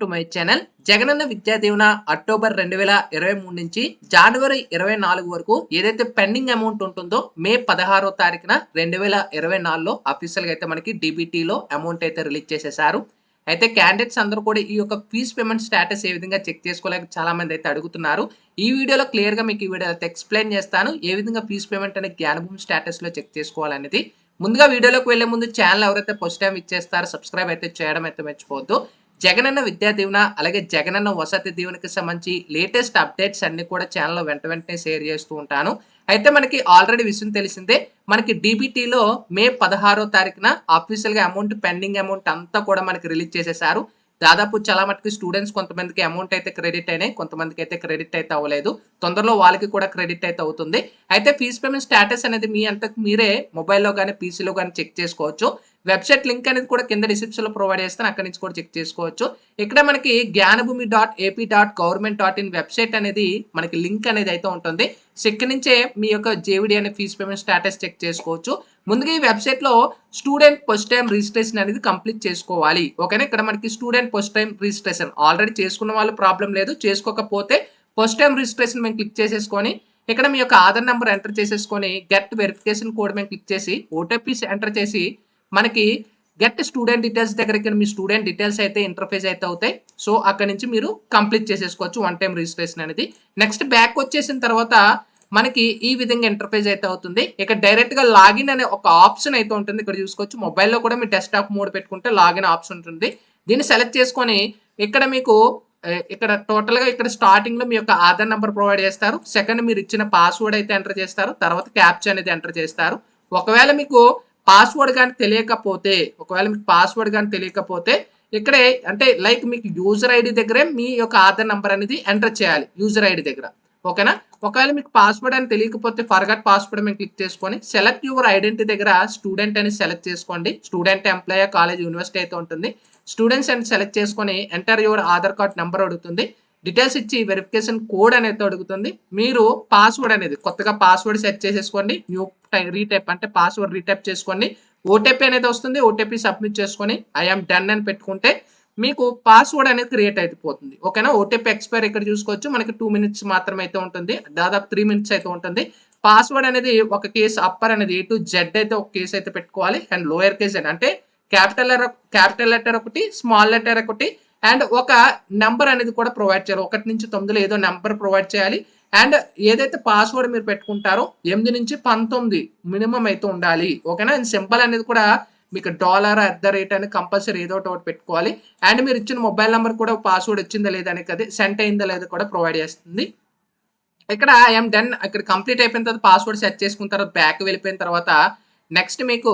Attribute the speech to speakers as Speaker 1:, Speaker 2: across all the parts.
Speaker 1: To my channel. Jagananna Vidya Deevena October 2023 నుంచి జనవరి 24 వరకు ఏదైతే పెండింగ్ అమౌంట్ ఉంటుందో మే 16వ తారీఖున 2024లో అఫీషియల్గా అయితే మనకి డీబీటీలో అమౌంట్ అయితే రిలీజ్ చేసేసారు. అయితే క్యాండిడేట్స్ అందరూ కూడా ఈ యొక్క ఫీజ్ పేమెంట్ స్టేటస్ ఏ విధంగా చెక్ చేసుకోలేక చాలా మంది అయితే అడుగుతున్నారు. ఈ వీడియోలో క్లియర్గా మీకు ఈ వీడియో అయితే ఎక్స్ప్లెయిన్ చేస్తాను ఏ విధంగా ఫీజ్ పేమెంట్ అనేది జ్ఞానభూమి స్టేటస్లో చెక్ చేసుకోవాలనేది. ముందుగా వీడియోలోకి వెళ్లే ముందు ఛానల్ ఎవరైతే ఫస్ట్ టైం ఇచ్చేస్తారో సబ్స్క్రైబ్ అయితే చేయడం అయితే మర్చిపోవద్దు. జగనన్న విద్యా దీవెన అలాగే జగనన్న వసతి దీవెనకి సంబంధించి లేటెస్ట్ అప్డేట్స్ అన్ని కూడా ఛానల్లో వెంటనే షేర్ చేస్తూ ఉంటాను. అయితే మనకి ఆల్రెడీ విషయం తెలిసిందే, మనకి డీబీటీలో మే 16వ తారీఖున అఫీషియల్గా అమౌంట్ పెండింగ్ అమౌంట్ అంతా కూడా మనకి రిలీజ్ చేసేసారు. దాదాపు చాలా మటుకు స్టూడెంట్స్ కొంతమందికి అమౌంట్ అయితే క్రెడిట్ అయినాయి, కొంతమందికి అయితే క్రెడిట్ అయితే అవ్వలేదు. తొందరలో వాళ్ళకి కూడా క్రెడిట్ అయితే అవుతుంది. అయితే ఫీజ్ పేమెంట్ స్టేటస్ అనేది మీ అంతకు మీరే మొబైల్లో కానీ పీసీలో కానీ చెక్ చేసుకోవచ్చు. వెబ్సైట్ లింక్ అనేది కూడా కింద డిస్క్రిప్షన్లో ప్రొవైడ్ చేస్తాను, అక్కడి నుంచి కూడా చెక్ చేసుకోవచ్చు. ఇక్కడ మనకి జ్ఞానభూమి.ఏపీ.గవర్నమెంట్.ఇన్ వెబ్సైట్ అనేది మనకి లింక్ అనేది అయితే ఉంటుంది. సో ఇక్కడ నుంచే మీ యొక్క జేవిడి అనే ఫీజ్ పేమెంట్ స్టేటస్ చెక్ చేసుకోవచ్చు. ముందుగా ఈ వెబ్సైట్లో స్టూడెంట్ ఫస్ట్ టైం రిజిస్ట్రేషన్ అనేది కంప్లీట్ చేసుకోవాలి. ఓకేనా, ఇక్కడ మనకి student first time registration already చేసుకున్న వాళ్ళు ప్రాబ్లం లేదు, చేసుకోకపోతే ఫస్ట్ టైం రిజిస్ట్రేషన్ మేము క్లిక్ చేసేసుకొని ఇక్కడ మీ యొక్క ఆధార్ నెంబర్ ఎంటర్ చేసేసుకొని గెట్ వెరిఫికేషన్ కోడ్ మేము క్లిక్ చేసి ఓటీపీస్ ఎంటర్ చేసి మనకి గెట్ స్టూడెంట్ డీటెయిల్స్ దగ్గరికి మీ స్టూడెంట్ డీటెయిల్స్ అయితే ఇంటర్ఫేస్ అయితే అవుతాయి. సో అక్కడ నుంచి మీరు కంప్లీట్ చేసేసుకోవచ్చు వన్ టైం రిజిస్ట్రేషన్ అనేది. నెక్స్ట్ బ్యాక్ వచ్చేసిన తర్వాత మనకి ఈ విధంగా ఇంటర్ఫేస్ అయితే అవుతుంది. ఇక్కడ డైరెక్ట్ గా లాగిన్ అనే ఒక ఆప్షన్ అయితే ఉంటుంది, ఇక్కడ చూసుకోవచ్చు. మొబైల్లో కూడా మీ డెస్క్టాప్ మోడ్ పెట్టుకుంటే లాగిన్ ఆప్షన్ ఉంటుంది. దీన్ని సెలెక్ట్ చేసుకొని ఇక్కడ మీకు ఇక్కడ టోటల్ గా ఇక్కడ స్టార్టింగ్ లో మీ యొక్క ఆధార్ నెంబర్ ప్రొవైడ్ చేస్తారు. సెకండ్ మీరు ఇచ్చిన పాస్వర్డ్ అయితే ఎంటర్ చేస్తారు, తర్వాత క్యాప్చా అనేది ఎంటర్ చేస్తారు. ఒకవేళ మీకు పాస్వర్డ్ కానీ తెలియకపోతే ఇక్కడే అంటే లైక్ మీకు యూజర్ ఐడి దగ్గరే మీ యొక్క ఆధార్ నెంబర్ అనేది ఎంటర్ చేయాలి, యూజర్ ఐడి దగ్గర. ఓకేనా, ఒకవేళ మీకు పాస్వర్డ్ అని తెలియకపోతే ఫర్గట్ పాస్వర్డ్ మేము క్లిక్ చేసుకొని సెలెక్ట్ యువర్ ఐడెంటిటీ దగ్గర స్టూడెంట్ అని సెలెక్ట్ చేసుకోండి. స్టూడెంట్, ఎంప్లాయ్, కాలేజ్, యూనివర్సిటీ అయితే ఉంటుంది. స్టూడెంట్స్ అని సెలెక్ట్ చేసుకొని enter your Aadhaar card number అడుగుతుంది. డీటెయిల్స్ ఇచ్చి వెరిఫికేషన్ కోడ్ అనేది అడుగుతుంది. మీరు పాస్వర్డ్ అనేది కొత్తగా పాస్వర్డ్ సెట్ చేసేసుకోండి. న్యూ రీటైప్ అంటే పాస్వర్డ్ రీటైప్ చేసుకోండి. ఓటీపీ అనేది వస్తుంది, ఓటీపీ సబ్మిట్ చేసుకొని ఐఎమ్ డన్ అని పెట్టుకుంటే మీకు పాస్వర్డ్ అనేది క్రియేట్ అయిపోతుంది. ఓకేనా, ఓటీపీ ఎక్స్పైర్ ఇక్కడ చూసుకోవచ్చు. మనకి 2 minutes మాత్రమే అయితే ఉంటుంది, దాదాపు 3 minutes అయితే ఉంటుంది. పాస్వర్డ్ అనేది ఒక కేసు అప్పర్ అనేది A to Z అయితే ఒక కేసు అయితే పెట్టుకోవాలి. అండ్ లోయర్ కేస్ అంటే క్యాపిటల్ లెటర్ ఒకటి, స్మాల్ లెటర్ ఒకటి, అండ్ ఒక నెంబర్ అనేది కూడా ప్రొవైడ్ చేయాలి. 1 నుంచి 9 ఏదో నెంబర్ ప్రొవైడ్ చేయాలి. అండ్ ఏదైతే పాస్వర్డ్ మీరు పెట్టుకుంటారో 8 నుంచి 19 మినిమం అయితే ఉండాలి. ఓకేనా, అండ్ సింబల్ అనేది కూడా మీకు $@ అని కంపల్సరీ ఏదో ఒకటి పెట్టుకోవాలి. అండ్ మీరు ఇచ్చిన మొబైల్ నెంబర్ కూడా పాస్వర్డ్ వచ్చిందా లేదా అని కదా సెంట్ అయిందా లేదా కూడా ప్రొవైడ్ చేస్తుంది. ఇక్కడ ఐఎమ్ డన్ ఇక్కడ కంప్లీట్ అయిపోయిన తర్వాత పాస్వర్డ్ సెట్ చేసుకున్న తర్వాత బ్యాక్ వెళ్ళిపోయిన తర్వాత నెక్స్ట్ మీకు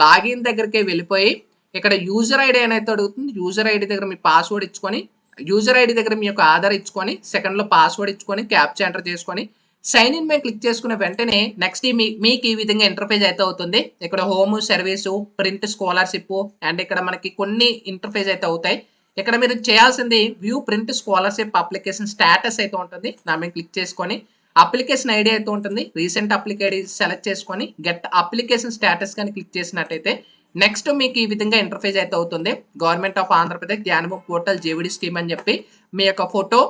Speaker 1: లాగిన్ దగ్గరికి వెళ్ళిపోయి ఇక్కడ యూజర్ ఐడి అనేది అడుగుతుంది. యూజర్ ఐడి దగ్గర మీ పాస్వర్డ్ ఇచ్చుకొని యూజర్ ఐడి దగ్గర మీ యొక్క ఆధార్ ఇచ్చుకొని సెకండ్లో పాస్వర్డ్ ఇచ్చుకొని క్యాప్చా ఎంటర్ చేసుకొని సైన్ ఇన్ మీద క్లిక్ చేసుకున్న వెంటనే నెక్స్ట్ మీకు ఈ విధంగా ఇంటర్ఫేస్ అయితే అవుతుంది. ఇక్కడ home, service, print, scholarship and ఇక్కడ మనకి కొన్ని ఇంటర్ఫేస్ అయితే అవుతాయి. ఇక్కడ మీరు చేయాల్సింది view print scholarship application status అయితే ఉంటుంది. నా మీద క్లిక్ చేసుకొని అప్లికేషన్ ఐడి అయితే ఉంటుంది, రీసెంట్ అప్లికేషన్ సెలెక్ట్ చేసుకొని గెట్ అప్లికేషన్ స్టేటస్ కానీ క్లిక్ చేసినట్టయితే నెక్స్ట్ మీకు ఈ విధంగా ఇంటర్ఫేస్ అయితే అవుతుంది. Government of Andhra Pradesh Gnanabhoomi portal JVD scheme అని చెప్పి మీ యొక్క ఫోటో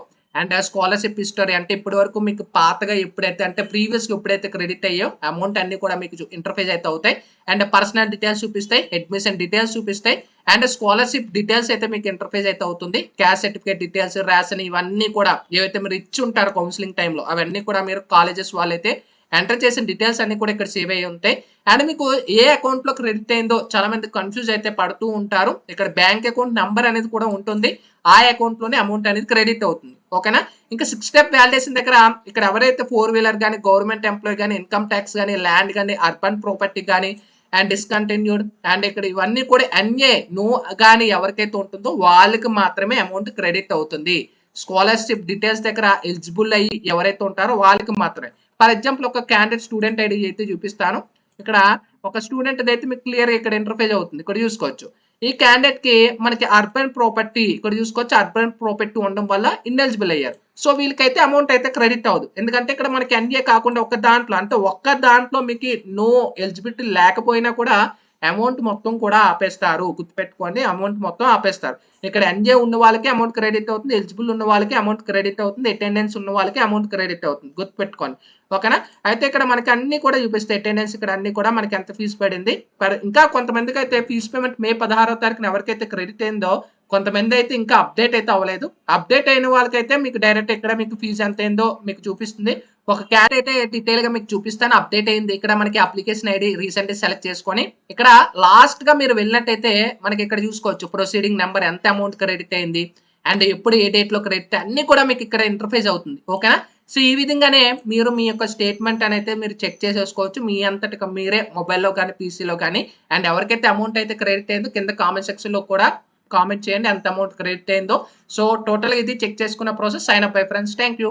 Speaker 1: అండ్ స్కాలర్షిప్ హిస్టరీ అంటే ఇప్పటి వరకు మీకు పాతగా ఎప్పుడైతే అంటే ప్రీవియస్గా ఎప్పుడైతే క్రెడిట్ అయ్యో అమౌంట్ అన్ని కూడా మీకు ఇంటర్ఫేస్ అయితే అవుతాయి. అండ్ పర్సనల్ డీటెయిల్స్ చూపిస్తాయి, అడ్మిషన్ డీటెయిల్స్ చూపిస్తాయి, అండ్ స్కాలర్షిప్ డీటెయిల్స్ అయితే మీకు ఇంటర్ఫేస్ అయితే అవుతుంది. క్యాస్ట్ సర్టిఫికేట్ డీటెయిల్స్, రేషన్ ఇవన్నీ కూడా ఏవైతే మీరు ఇచ్చి ఉంటారో కౌన్సిలింగ్ టైంలో అవన్నీ కూడా మీరు కాలేజెస్ వాళ్ళైతే ఎంటర్ చేసిన డీటెయిల్స్ అన్ని కూడా ఇక్కడ సేవ్ అయ్యి ఉంటాయి. అండ్ మీకు ఏ అకౌంట్ లో క్రెడిట్ అయిందో చాలా మంది కన్ఫ్యూజ్ అయితే పడుతూ ఉంటారు. ఇక్కడ బ్యాంక్ అకౌంట్ నెంబర్ అనేది కూడా ఉంటుంది, ఆ అకౌంట్ లోనే అమౌంట్ అనేది క్రెడిట్ అవుతుంది. ఓకేనా, ఇంకా 6 step వ్యాలిడేషన్ దగ్గర ఇక్కడ ఎవరైతే 4-wheeler కానీ, గవర్నమెంట్ ఎంప్లాయీ కానీ, ఇన్కమ్ ట్యాక్స్ కానీ, ల్యాండ్ కానీ, అర్బన్ ప్రాపర్టీ కానీ అండ్ డిస్కంటిన్యూడ్ అండ్ ఇక్కడ ఇవన్నీ కూడా NA నో కానీ ఎవరికైతే ఉంటుందో వాళ్ళకి మాత్రమే అమౌంట్ క్రెడిట్ అవుతుంది. స్కాలర్షిప్ డీటెయిల్స్ దగ్గర ఎలిజిబుల్ అయ్యి ఎవరైతే ఉంటారో వాళ్ళకి మాత్రమే. ఫర్ ఎగ్జాంపుల్ ఒక క్యాండిడేట్ స్టూడెంట్ ఐడి అయితే చూపిస్తాను. ఇక్కడ ఒక స్టూడెంట్ అయితే మీకు క్లియర్ ఇక్కడ ఇంటర్ఫేస్ అవుతుంది, ఇక్కడ చూసుకోవచ్చు. ఈ క్యాండిడేట్ కి మనకి అర్బన్ ప్రాపర్టీ ఇక్కడ చూసుకోవచ్చు, అర్బన్ ప్రాపర్టీ ఉండడం వల్ల ఇన్ఎలిజిబుల్ అయ్యారు. సో వీళ్ళకైతే అమౌంట్ అయితే క్రెడిట్ అవ్వదు, ఎందుకంటే ఇక్కడ మనకి NA కాకుండా ఒక్క దాంట్లో మీకు నో ఎలిజిబిలిటీ లేకపోయినా కూడా అమౌంట్ మొత్తం కూడా ఆపేస్తారు. గుర్తుపెట్టుకోండి, అమౌంట్ మొత్తం ఆపేస్తారు. ఇక్కడ ఎన్‌జే ఉన్న వాళ్ళకి అమౌంట్ క్రెడిట్ అవుతుంది. ఎలిజిబుల్ ఉన్న వాళ్ళకి అమౌంట్ క్రెడిట్ అవుతుంది. అటెండెన్స్ ఉన్న వాళ్ళకి అమౌంట్ క్రెడిట్ అవుతుంది. గుర్తుపెట్టుకోండి. ఓకేనా? అయితే ఇక్కడ మనకి అన్నీ కూడా చూపిస్తాయి. అటెండెన్స్ ఇక్కడ అన్నీ కూడా మనకి ఎంత ఫీజు పడింది. ఇంకా కొంతమందికైతే ఫీజు పేమెంట్ మే 16వ తారీఖున ఎవరికైతే క్రెడిట్ అయిందో కొంతమంది అయితే ఇంకా అప్డేట్ అయితే అవ్వలేదు. అప్డేట్ అయిన వాళ్ళకైతే మీకు డైరెక్ట్ ఇక్కడ మీకు ఫీజు ఎంత అయిందో మీకు చూపిస్తుంది. ఒక క్యాట్ అయితే డీటెయిల్ గా మీకు చూపిస్తాను. అప్డేట్ అయింది. ఇక్కడ మనకి అప్లికేషన్ ఐడి రీసెంట్ సెలెక్ట్ చేసుకొని ఇక్కడ లాస్ట్ గా మీరు వెళ్ళినట్టయితే మనకి ఇక్కడ చూసుకోవచ్చు ప్రొసీడింగ్ నెంబర్ ఎంత అమౌంట్ క్రెడిట్ అయింది అండ్ ఎప్పుడు ఏ డేట్ లో క్రెడిట్ అన్ని కూడా మీకు ఇక్కడ ఇంటర్ఫేస్ అవుతుంది. ఓకేనా? సో ఈ విధంగానే మీరు మీ యొక్క స్టేట్మెంట్ అనేది మీరు చెక్ చేసేసుకోవచ్చు మీ అంతటికి మీరే మొబైల్లో కానీ పీసీలో కానీ. అండ్ ఎవరికైతే అమౌంట్ అయితే క్రెడిట్ అయిందో కింద కామెంట్ సెక్షన్ లో కూడా కామెంట్ చేయండి ఎంత అమౌంట్ క్రెడిట్ అయిందో. సో టోటల్ ఇది చెక్ చేసుకున్న process. Sign up by friends. Thank you.